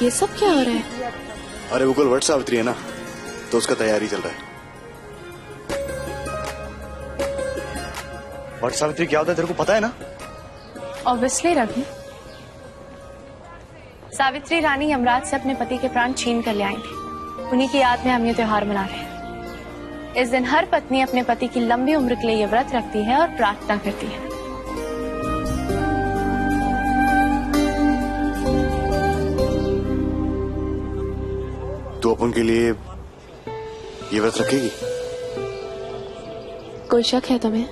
ये सब क्या हो रहा है? अरे वो कल वट सावित्री है ना, तो उसका तैयारी चल रहा है। वट सावित्री क्या होता है तेरे को पता है ना? ऑब्वियसली रवि। सावित्री रानी यमराज से अपने पति के प्राण छीन कर ले आई थी। उन्हीं की याद में हम ये त्योहार मना रहे हैं। इस दिन हर पत्नी अपने पति की लंबी उम्र के लिए ये व्रत रखती है और प्रार्थना करती है। तो अपन के लिए ये व्रत रखेगी? कोई शक है तुम्हें?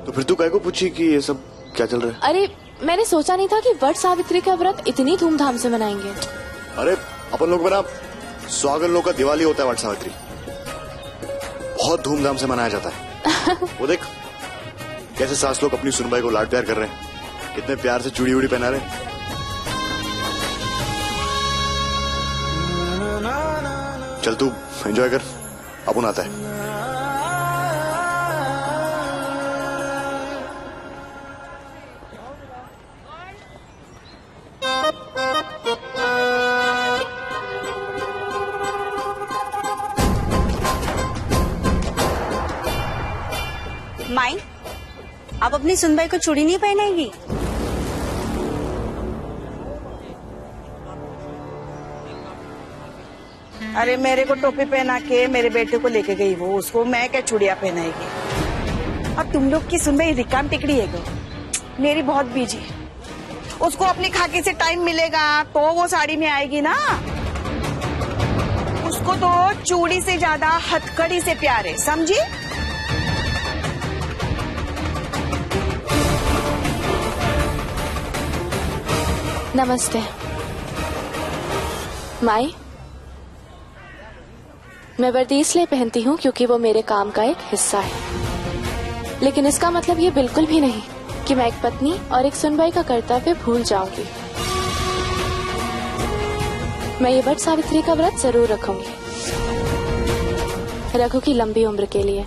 तो फिर तू काहे को पूछी कि ये सब क्या चल रहा है? अरे मैंने सोचा नहीं था कि वट सावित्री का व्रत इतनी धूमधाम से मनाएंगे। अरे अपन लोग में ना स्वागन लोग का दिवाली होता है वट सावित्री, बहुत धूमधाम से मनाया जाता है। वो देख कैसे सास लोग अपनी सुनबाई को लाड प्यार कर रहे हैं, कितने प्यार से चूड़ी उड़ी पहना रहे हैं। चल तू एंजॉय कर, अपन आता है। माई, आप अपनी सुनबाई को चूड़ी नहीं पहनाएगी? अरे मेरे को टोपी पहना के मेरे बेटे को लेके गई वो, उसको मैं क्या चूड़िया पहनाएगी? और तुम लोग की सुनबाई रिकाम टिकड़ी है गो, मेरी बहुत बिजी है। उसको अपनी खाकी से टाइम मिलेगा तो वो साड़ी में आएगी ना। उसको तो चूड़ी से ज्यादा हथकड़ी से प्यार है, समझी? नमस्ते माई। मैं वर्दी इसलिए पहनती हूँ क्योंकि वो मेरे काम का एक हिस्सा है, लेकिन इसका मतलब ये बिल्कुल भी नहीं कि मैं एक पत्नी और एक सुनबाई का कर्तव्य भूल जाऊंगी। मैं ये वट सावित्री का व्रत जरूर रखूंगी, रघु की लंबी उम्र के लिए।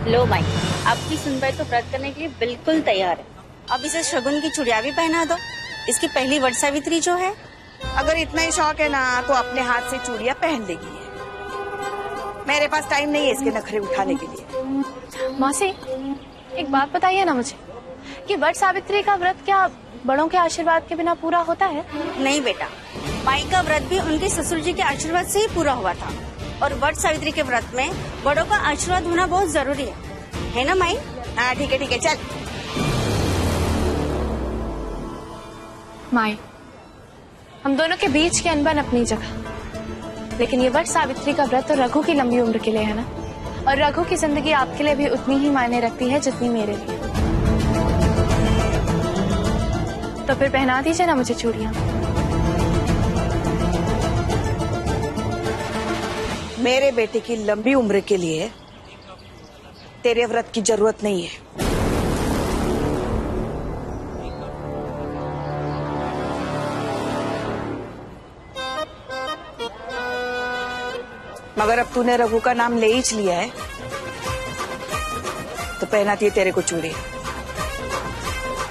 लो माई, आपकी सुनबाई तो व्रत करने के लिए बिल्कुल तैयार है। अब इसे शगुन की चूड़िया भी पहना दो, इसकी पहली वट सावित्री जो है। अगर इतना ही शौक है ना तो अपने हाथ से चूड़िया पहन लेगी। मेरे पास टाइम नहीं है इसके नखरे उठाने के लिए। मासी, एक बात बताइए ना मुझे कि वट सावित्री का व्रत क्या बड़ों के आशीर्वाद के बिना पूरा होता है? नहीं बेटा, माई का व्रत भी उनके ससुर जी के आशीर्वाद से ही पूरा हुआ था, और वट सावित्री के व्रत में बड़ों का आशीर्वाद होना बहुत जरूरी है ना माई? हाँ ठीक है चल। माई, हम दोनों के बीच की अनबन अपनी जगह, लेकिन ये वट सावित्री का व्रत तो रघु की लंबी उम्र के लिए है ना, और रघु की जिंदगी आपके लिए भी उतनी ही मायने रखती है जितनी मेरे लिए। तो फिर पहना दीजिए ना मुझे चूड़ियां। मेरे बेटे की लंबी उम्र के लिए तेरे व्रत की जरूरत नहीं है। मगर अब तूने रघु का नाम ले ही लिया है तो पहनाती है तेरे को चूड़ी,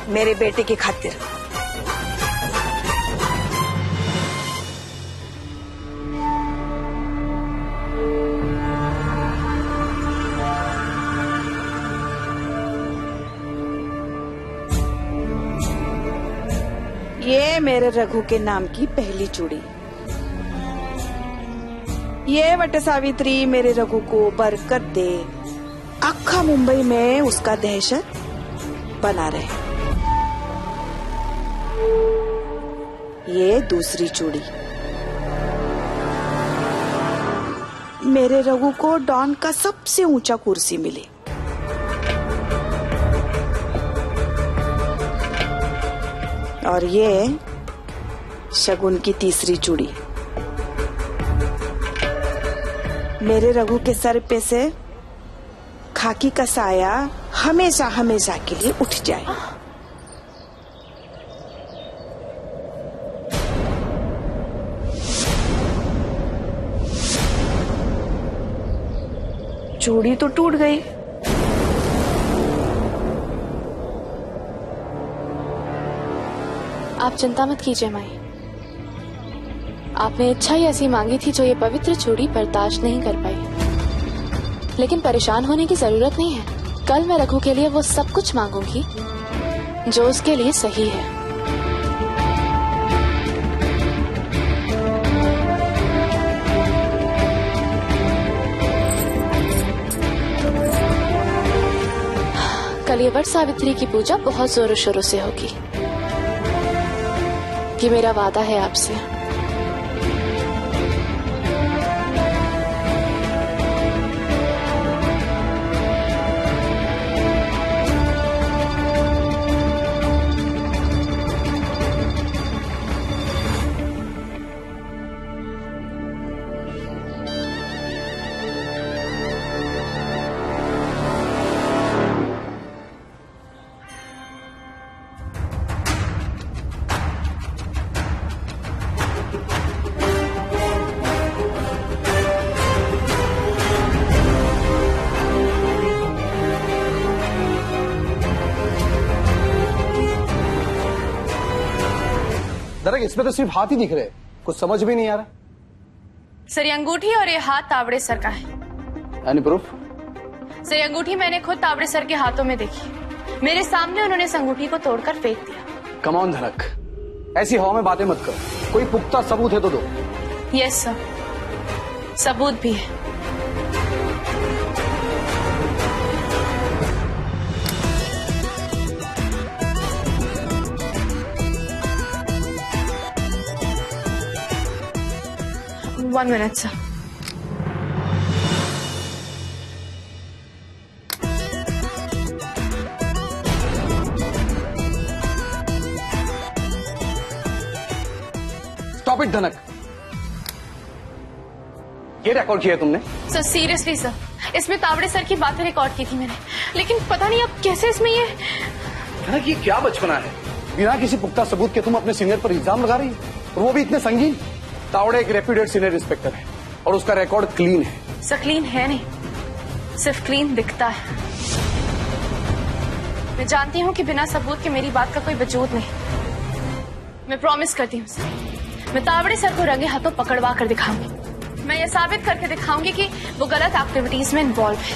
मेरे बेटे की खातिर। ये मेरे रघु के नाम की पहली चूड़ी। ये वट सावित्री मेरे रघु को बरकत दे, अक्खा मुंबई में उसका दहशत बना रहे। ये दूसरी चूड़ी मेरे रघु को डॉन का सबसे ऊंचा कुर्सी मिली। और ये शगुन की तीसरी चूड़ी मेरे रघु के सर पे से खाकी का साया हमेशा हमेशा के लिए उठ जाए। चूड़ी तो टूट गई, . आप चिंता मत कीजिए माई। आपने इच्छा ही ऐसी मांगी थी जो ये पवित्र चूड़ी बर्दाश्त नहीं कर पाई। लेकिन परेशान होने की जरूरत नहीं है। कल मैं रघु के लिए वो सब कुछ मांगूंगी जो उसके लिए सही है। कल ये वट सावित्री की पूजा बहुत जोरों शोरों से होगी। ये मेरा वादा है आपसे। दरअसल इसमें तो सिर्फ हाथ ही दिख रहे, कुछ समझ भी नहीं आ रहा। सर ये अंगूठी और ये हाथ तावड़े सर का है। Any proof? सर ये अंगूठी मैंने खुद तावड़े सर के हाथों में देखी। मेरे सामने उन्होंने इस अंगूठी को तोड़कर फेंक दिया। कम ऑन धनक, ऐसी हवा में बातें मत कर। कोई पुख्ता सबूत है तो दो। यस सर, सबूत भी है। One minute, sir. Stop it धनक, ये रिकॉर्ड किया तुमने? सर सीरियसली सर, इसमें तावड़े सर की बातें रिकॉर्ड की थी मैंने, लेकिन पता नहीं अब कैसे इसमें ये। धनक ये क्या बचपना है? बिना किसी पुख्ता सबूत के तुम अपने सीनियर पर इल्जाम लगा रही हो, और वो भी इतने संगीन। तावड़े एक रेप्यूटेड सीनियर इंस्पेक्टर है और उसका रिकॉर्ड क्लीन है। सर क्लीन है नहीं, सिर्फ क्लीन दिखता है। मैं जानती हूँ कि बिना सबूत के मेरी बात का कोई वजूद नहीं। मैं प्रॉमिस करती हूँ सर, मैं तावड़े सर को रंगे हाथों पकड़वा कर दिखाऊंगी। मैं ये साबित करके दिखाऊंगी कि वो गलत एक्टिविटीज में इन्वॉल्व है।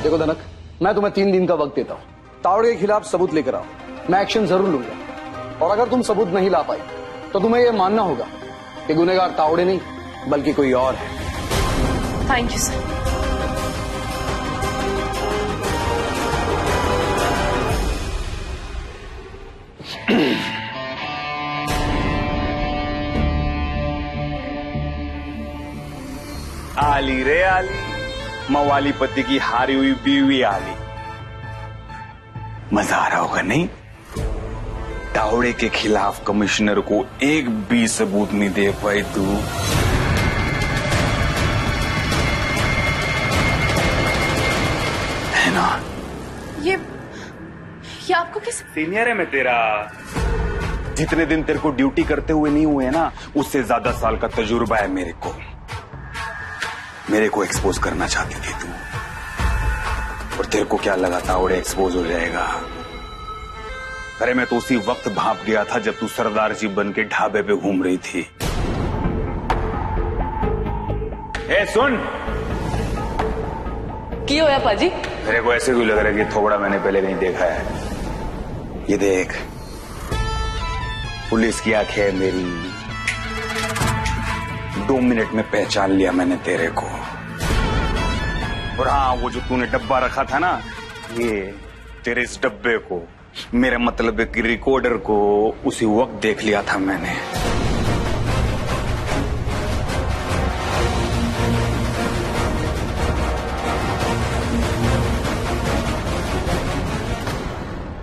देखो धनक, मैं तुम्हें 3 दिन का वक्त देता हूँ। तावड़े के खिलाफ सबूत लेकर आओ, मैं एक्शन जरूर लूंगा। और अगर तुम सबूत नहीं ला पाई तो तुम्हें यह मानना होगा कि गुनहगार तावड़े नहीं बल्कि कोई और है। Thank you sir. आली रे आली, मवाली पति की हारी हुई बीवी आली। मजा आ रहा होगा नहीं? तावड़े के खिलाफ कमिश्नर को एक भी सबूत नहीं दे पाई तू। है ना? ये आपको किस? सीनियर है मैं तेरा। जितने दिन तेरे को ड्यूटी करते हुए नहीं हुए ना, उससे ज्यादा साल का तजुर्बा है मेरे को। मेरे को एक्सपोज करना चाहती थी तू, और तेरे को क्या लगा तावड़े एक्सपोज हो जाएगा? अरे मैं तो उसी वक्त भाप गया था जब तू सरदार जी बन के ढाबे पे घूम रही थी। ए सुन, क्यों होया पाजी? मेरे को ऐसे क्यों लग रहा है कि थोड़ा मैंने पहले कहीं देखा है। ये देख, पुलिस की आंखें है मेरी। 2 मिनट में पहचान लिया मैंने तेरे को। और हाँ, वो जो तूने डब्बा रखा था ना, ये तेरे इस डब्बे को, मेरा मतलब है कि रिकॉर्डर को, उसी वक्त देख लिया था मैंने।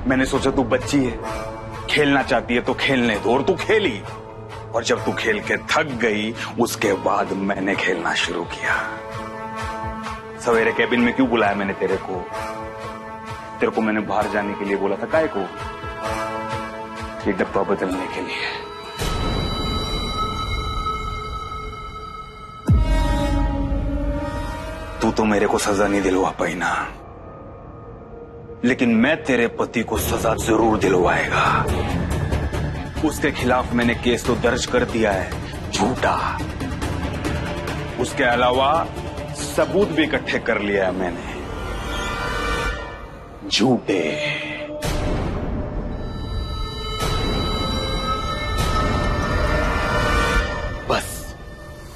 मैंने सोचा तू बच्ची है, खेलना चाहती है तो खेलने दो, और तू खेली। और जब तू खेल के थक गई, उसके बाद मैंने खेलना शुरू किया। सवेरे कैबिन में क्यों बुलाया मैंने तेरे को? तेरे को मैंने बाहर जाने के लिए बोला था, काहे को? ये डब्बा बदलने के लिए। तू तो मेरे को सजा नहीं दिलवा पाई ना। लेकिन मैं तेरे पति को सजा जरूर दिलवाएगा। उसके खिलाफ मैंने केस तो दर्ज कर दिया है, झूठा। उसके अलावा सबूत भी इकट्ठे कर लिया है मैंने, झूठे। बस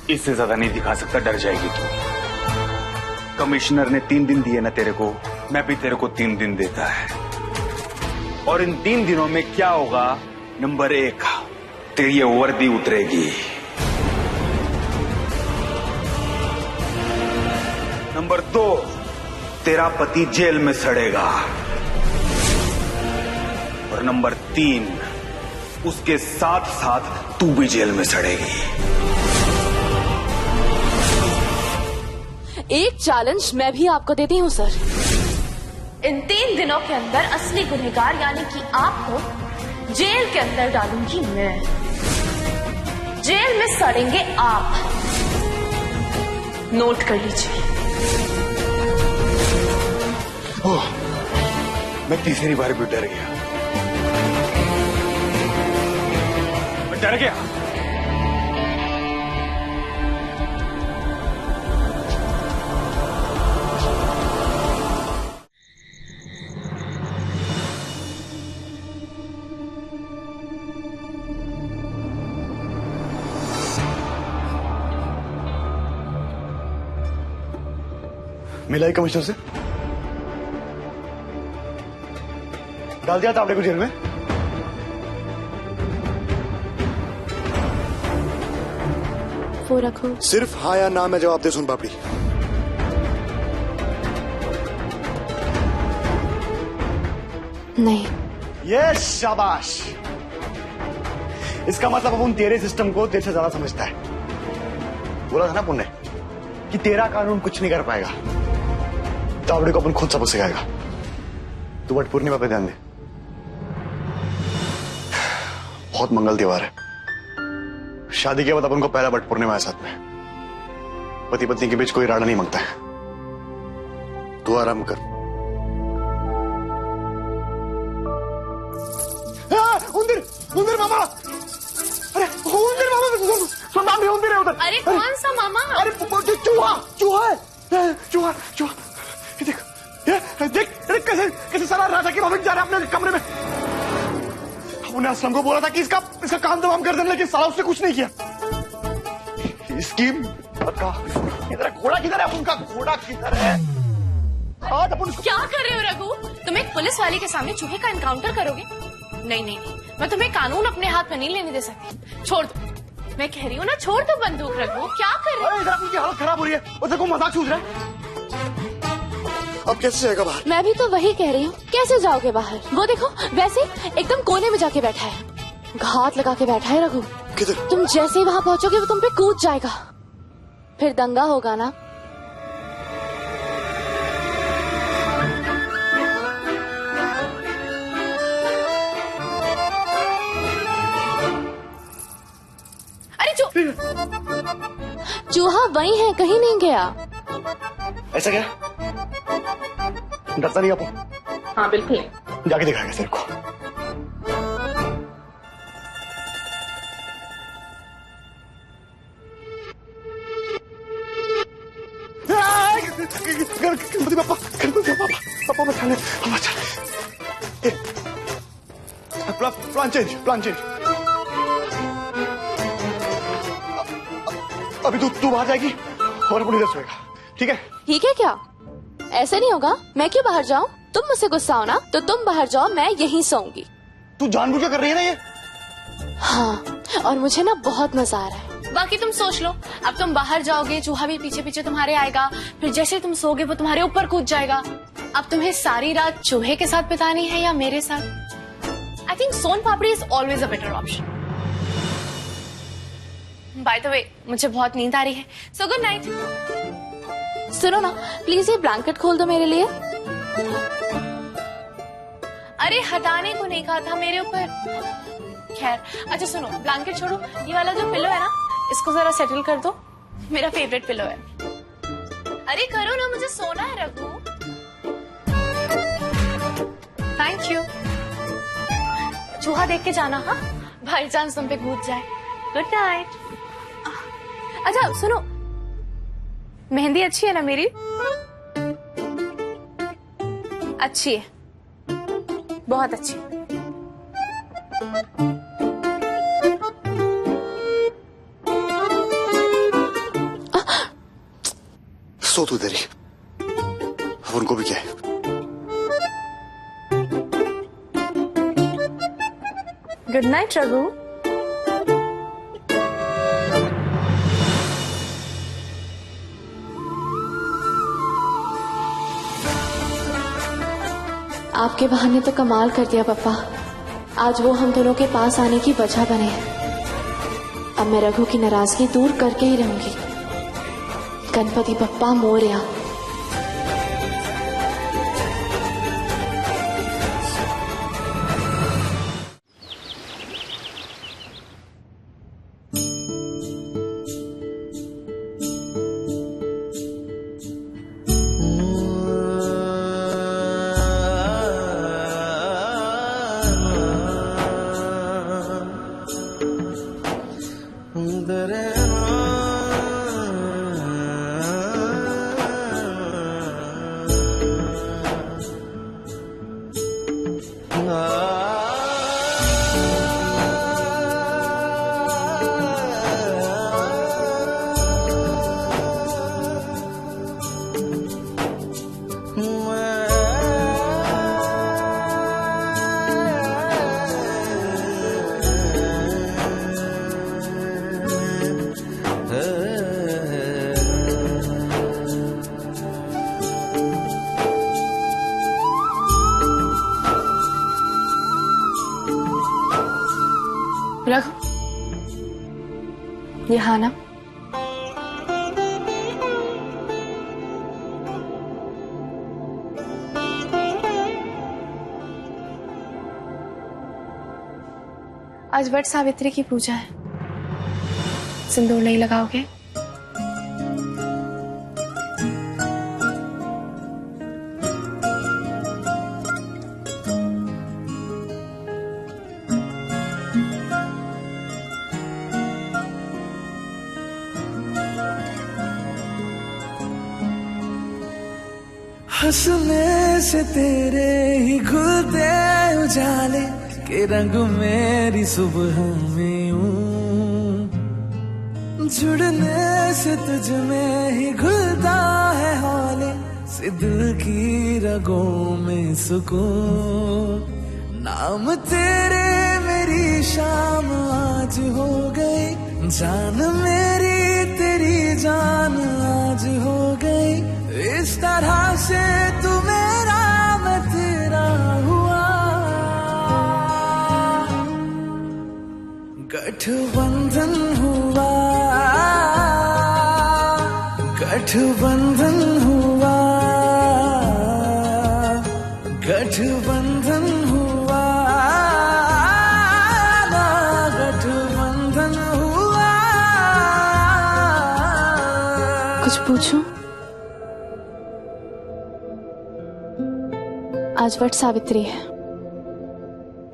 इससे ज्यादा नहीं दिखा सकता, डर जाएगी तू। कमिश्नर ने 3 दिन दिए ना तेरे को, मैं भी तेरे को 3 दिन देता है। और इन 3 दिनों में क्या होगा? नंबर 1, तेरी ये वर्दी उतरेगी। नंबर 2, तेरा पति जेल में सड़ेगा। और नंबर 3, उसके साथ साथ तू भी जेल में सड़ेगी। एक चैलेंज मैं भी आपको देती हूँ सर। इन 3 दिनों के अंदर असली गुनहगार यानी कि आपको जेल के अंदर डालूंगी मैं। जेल में सड़ेंगे आप, नोट कर लीजिए। ओह, मैं तीसरी बार भी डर गया। मैं डर गया। मिला ही कमिश्नर से? डाल दिया तावड़े को जेल में? वो रखो। सिर्फ हाँ या ना में जवाब दे सुन पापड़ी। नहीं। ये शाबाश। इसका मतलब अब उन तेरे सिस्टम को तेरे से ज्यादा समझता है। बोला था ना पुण्य कि तेरा कानून कुछ नहीं कर पाएगा। तावड़े को अपन खुद सबक सिखाएगा। तू वट पूर्णिमा पे ध्यान दे, बहुत मंगल त्योहार है। शादी के बाद अपन को पहला वट पूर्णिमा है साथ में। पति पत्नी के बीच कोई राड़ा नहीं मांगता है। तू आराम कर। उंदीर मामा, अरे उंदीर मामा, सुन उंदीर है उधर। अरे कौन सा मामा? अरे चूहा, चूहा है, चूहा, चूहा। देख, देख कैसे सारा राजा की भविष्य जा रहा है अपने कमरे में। हमने असलम को बोला था कि इसका काम तमाम कर देना, लेकिन साला उसने कुछ नहीं किया। इसकी इधर घोड़ा किधर है? उनका घोड़ा किधर है? आज अपन क्या कर रहे हो रघु? तुम एक पुलिस वाले के सामने चूहे का एनकाउंटर करोगे? नहीं नहीं नहीं, मैं तुम्हें कानून अपने हाथ में नहीं लेने दे सकती। छोड़ दो, मैं कह रही हूँ ना, छोड़ दो बंदूक। रघु क्या कर रहे हो? इधर अपनी हालत खराब हो रही है, उधर को मजाक सूझ रहा है। अब कैसे जाएगा बाहर? मैं भी तो वही कह रही हूँ, कैसे जाओगे बाहर? वो देखो, वैसे एकदम कोने में जाके बैठा है, घात लगा के बैठा है। रघु किधर? तुम जैसे ही वहाँ पहुँचोगे वो तुम पे कूद जाएगा, फिर दंगा होगा ना। चूहा वही है, कहीं नहीं गया। ऐसा क्या? डरता नहीं आपको? हाँ बिल्कुल। जाके दिखाएगा तेरे को। गणपति पापा, गणपति पापा, पापा बचा ले, पापा बचा ले। Plan change, plan change. अभी तू बाहर जाएगी और अपन इधर सोएगा, ठीक है? ठीक है क्या? ऐसे नहीं होगा। मैं क्यों बाहर जाऊं? तुम मुझसे गुस्सा हो ना, तो तुम बाहर जाओ, मैं यहीं सोऊंगी। तू जानबूझ के कर रही है ना ये? हाँ, और मुझे ना बहुत मजा आ रहा है। बाकी तुम सोच लो, अब तुम बाहर जाओगे, चूहा भी पीछे पीछे तुम्हारे आएगा, फिर जैसे तुम सोगे वो तुम्हारे ऊपर कूद जाएगा। अब तुम्हें सारी रात चूहे के साथ बितानी है या मेरे साथ? I think soan papdi is always a better option. By the way, मुझे बहुत नींद आ रही है, सो गुड नाइट। सुनो ना, प्लीज ये ब्लैंकेट खोल दो मेरे लिए। अरे हटाने को नहीं कहा था मेरे ऊपर। खैर, अच्छा सुनो, ब्लैंकेट छोड़ो, ये वाला जो पिलो है ना, इसको जरा सेटल कर दो, मेरा फेवरेट पिलो है। अरे करो ना, मुझे सोना है रघु। Thank you. चूहा देख के जाना, हाँ, बाई चांस तुम पे कूद जाए। Good night. अच्छा सुनो, मेहंदी अच्छी है ना मेरी? अच्छी है, बहुत अच्छी। सो तू इधर ही, अब उनको भी क्या है। Good night Raghu. आपके बहाने तो कमाल कर दिया पापा। आज वो हम दोनों के पास आने की वजह बने हैं। अब मैं रघु की नाराजगी दूर करके ही रहूंगी। गणपति बप्पा मोरया। रघु, यहाँ ना। आज वट सावित्री की पूजा है, सिंदूर नहीं लगाओगे? हंसने से तेरे ही खुलते उजाले के रंग मेरी सुबह में यूं, जुड़ने से तुझ में ही घुलता है हौले से दिल की रगों में सुकून। नाम तेरे मेरी शाम आज हो गई, जान मेरी तेरी जान आज हो गई। इस तरह से तू मेरा मैं तेरा हुआ, गठबंधन हुआ, गठबंधन हुआ, गठबंधन हुआ, गठबंधन हुआ। कुछ पूछूं? आज वट सावित्री है,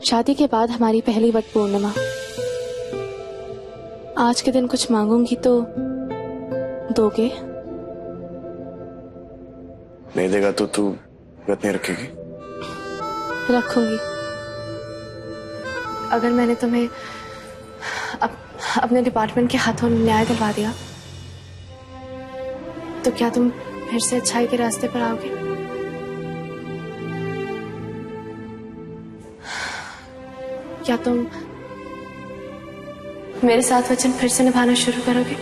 शादी के बाद हमारी पहली वट पूर्णिमा। आज के दिन कुछ मांगूंगी तो दोगे? नहीं देगा तो तू व्रत नहीं रखेगी? रखूंगी। अगर मैंने तुम्हें अपने डिपार्टमेंट के हाथों न्याय दिलवा दिया तो क्या तुम फिर से अच्छाई के रास्ते पर आओगे? क्या तुम मेरे साथ वचन फिर से निभाना शुरू करोगे?